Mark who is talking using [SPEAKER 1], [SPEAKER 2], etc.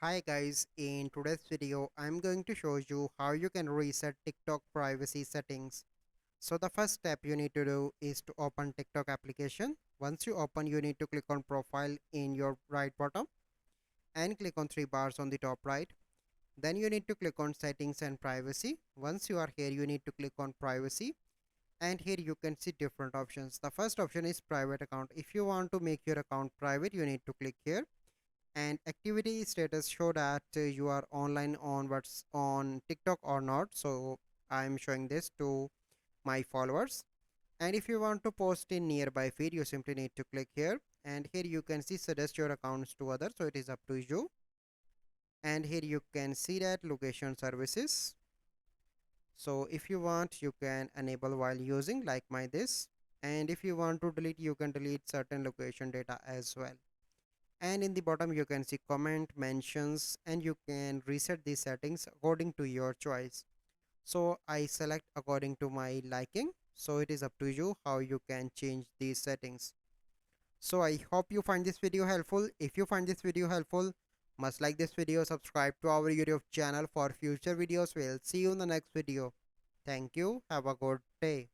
[SPEAKER 1] Hi guys, in today's video I'm going to show you how you can reset TikTok privacy settings. So the first step you need to do is to open TikTok application. Once you open, you need to click on profile in your right bottom and click on three bars on the top right. Then you need to click on settings and privacy. Once you are here, you need to click on privacy, and here you can see different options. The first option is private account. If you want to make your account private, you need to click here, and activity status show that you are online on what's on TikTok or not. So I'm showing this to my followers. And if you want to post in nearby feed, you simply need to click here, and here you can see suggest your accounts to others, so it is up to you. And here you can see that location services, so if you want you can enable while using like my this. And if you want to delete, you can delete certain location data as well. And in the bottom you can see comment mentions, and you can reset these settings according to your choice. So I select according to my liking, so it is up to you how you can change these settings. So I hope you find this video helpful. If you find this video helpful, must like this video, subscribe to our YouTube channel for future videos. We'll see you in the next video. Thank you, have a good day.